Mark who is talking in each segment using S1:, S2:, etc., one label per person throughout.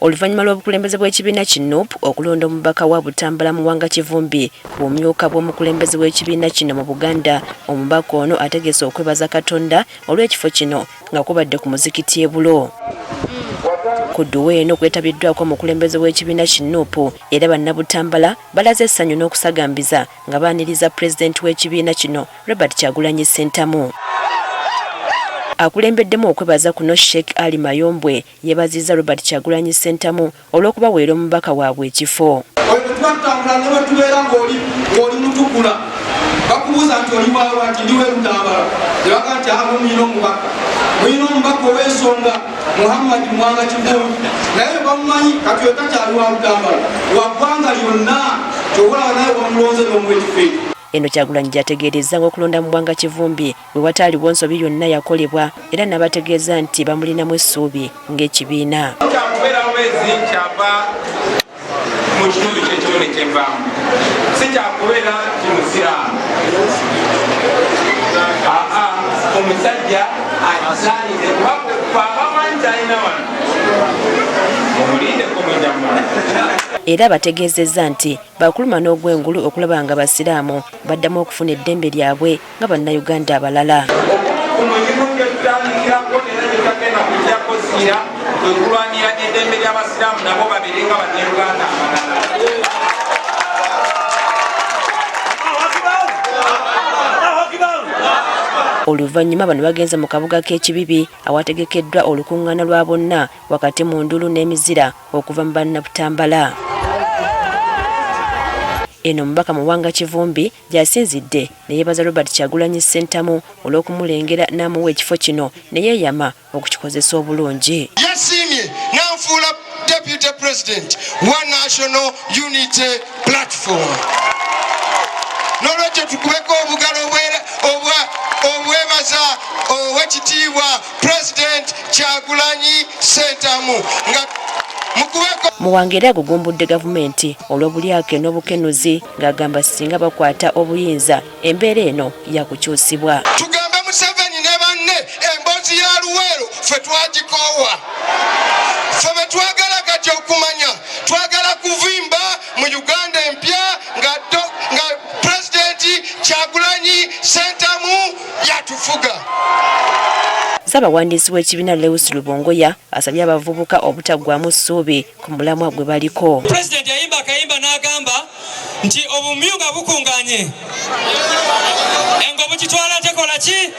S1: Oluvannyuma lw'obukulembeze bw'ekibiina ki NUP okulonda omubaka wa Butambala Muwanga Kivumbi ku bumyuka bw'omukulembeze w'ekibiina kino mu Buganda, omubaka ono ategese okwebaza Katonda olw'ekifo kino nga kubadde ku muzikiti e Bulo. Ku dduwe eno kwetabiddwako omukulembeze w'ekibiina ki NUP era bannabutambala balaze essanyu n'okusagambiza nga baaniriza pulezidenti w'ekibiina kino Robert Kyagulanyi Ssentamu. Akulembeddemu okwebaza kuno Sheikh Ali Mayombwe yeebazizza Robert Kyagulanyi Ssentamu olw'okubaweera omubaka waabwe ekifo.
S2: Twatambula ne batubeera ng'oli mutukula bakubuuza nti oli waawe ati ndiwe Lutambala ne baga nti muyina omubaka ow'ensonga Muhammad Muwanga Kivumbi naye bamumanyi kati we takyali wa Lutambala wa ggwanga lyonna kyobulaba naye bamulonze n'omuwa ekifo.
S1: Eno Kyagulanyi gyategeereza ng'okulonda Muwanga Kivumbi bwe wataaliwo nsobi yonna yakolebwa era n'abategeeza nti bamulinamu essuubi ng'ekibiina.
S3: Kyakubeerawo ezi kyava mu kitundu ky'ekirone kye nvaamu, si kyakubeera kimusiraamu. Omusajja azaalire abamanyi talina wano mumulindeko mwenyammana.
S1: Era bategeezezza nti bakuluma n'ogwengulu okulaba nga basiraamu baddamu okufuna eddembe lyabwe nga bannayuganda abalala.
S3: Okulwanira eddembe ly'abasiraamu nabo babiri nga bannayuganda abalala.
S1: Oluvannyuma bano bagenze mu kabuga k'Ekibibi awategekeddwa olukuŋŋaana lwa bonna wakati mu ndulu n'emizira okuva mu bannabutambala. Eno omubaka Muwanga Kivumbi gy'asinzidde ne yeebaza Robert Kyagulanyi Ssentamu olw'okumulengera n'amuwa ekifo kino ne yeeyama okukikozesa obulungi.
S4: Yasiimye n'anfuula Deputy President wa National Unity Platform. N'olwekyo tukubeko obugalo obwebaza ow'ekitiibwa President Kyagulanyi Ssentamu nga
S1: Muwanga era agugumbudde gavumenti olw'obulyake n'obukenuzi ng'agamba singa bakwata obuyinza embeera eno yakukyusibwa.
S4: Tugambe Museveni ne banne emboozi ya Luweero ffe twagikoowa. Ffe be twagala kati okumanya twagala kuvimba mu Uganda empya nga Pulezidenti Kyagulanyi Ssentamu yatufuga.
S1: Ssaabawandiisi w'ekibiina Lewis Lubongoya asabye abavubuka obutaggwaamu ssuubi ku mulamwa gwe baliko.
S5: Pulezidenti yayimba akayimba n'agamba nti obumyuga bukunganye engo bukitwala tekola ki?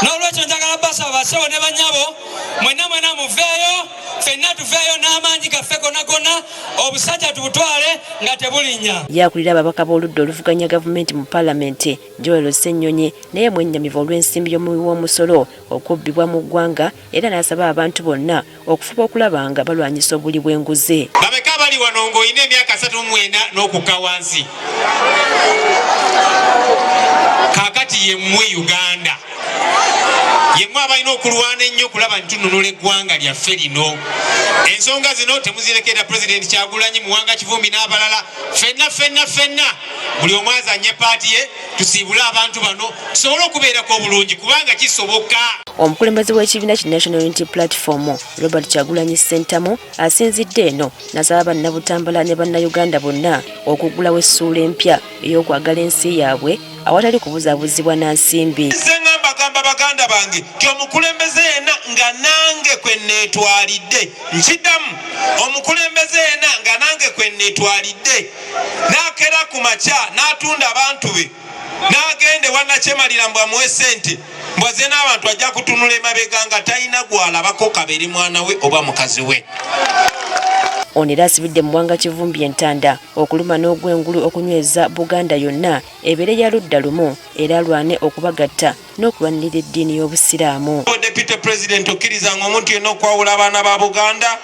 S5: N'olwekyo njagala basaba basewo ne bannyabo mwenna muveeyo ffenna tuveeyo n'amaanyi gaffe gonna obusajja tubutwale nga tebulinnya.
S1: Yakulira ababaka b'oludda oluvuganya gavumenti mu Paalamenti Joel Ssennyonyi naye mwennyamivu olw'ensimbi y'omuwi w'omusolo okubbibwa mu ggwanga era n'asaba abantu bonna okufuba okulaba nga balwanyisa obuli bw'enguzi.
S6: Bameka bali wano ng'olina emyaka 39 n'okukka wansi. Kaakati yemmwe Uganda yemmwe abalina okulwana ennyo okulaba nti tununula eggwanga lyaffe lino. Ensonga zino temuzirekera Pulezidenti Kyagulanyi Muwanga Kivumbi n'abalala. Ffenna buli omu azanye paati ye tusiibule abantu bano tusobole okubeerako obulungi kubanga kisoboka.
S1: Omukulembeze w'ekibiina ki National Unity Platform Robert Kyagulanyi Ssentamu asinzidde eno n'asaba bannabutambala ne bannayuganda bonna okuggulawo essuula empya ey'okwagala ensi yaabwe awatali kubuzaabuzibwa na nsimbi.
S6: Mbagamba baganda bange ti omukulembeze yena nga nange kwenneetwalidde nkiddamu omukulembeze yena nga nange kwenneetwalidde n'akera ku makya n'atunda abantu be n'agende wannakyemalira mbw amuwe ssente mbwaze n'abantu ajja kutunula emabega nga talina gwalabako kabeere mwana we oba mukazi we.
S1: Ono era asibidde Muwanga Kivumbi entanda okuluma n'ogwengulu okunyweza Buganda yonna ebeere ya ludda lumu era alwane okubagatta n'okulwanirira eddiini y'Obusiraamu.
S6: Deputy President okkirizanga omuntu yenna okwawula abaana ba Buganda.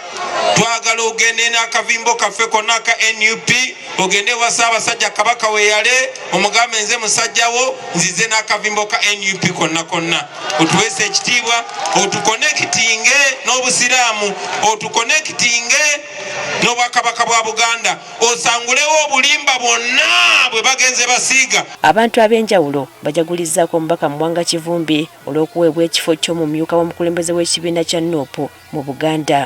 S6: Twagala ogende n'akavimbo kaffe konna ka NUP ogende wa Ssaabasajja Kabaka weeyale omugambe nze musajjawo nzize n'akavimbo ka NUP konna otuweese ekitiibwa otukonekitinge n'Obusiraamu otukonekitinge n'Obwakabaka bwa Buganda osangulewo obulimba bwonna bwe bagenze basiiga.
S1: Abantu ab'enjawulo bajagulizzaako omubaka Muwanga Muwanga Kivumbi olw'okuweebwa ekifo ky'omumyuka w'omukulembeze w'ekibiina kya NUP mu Buganda.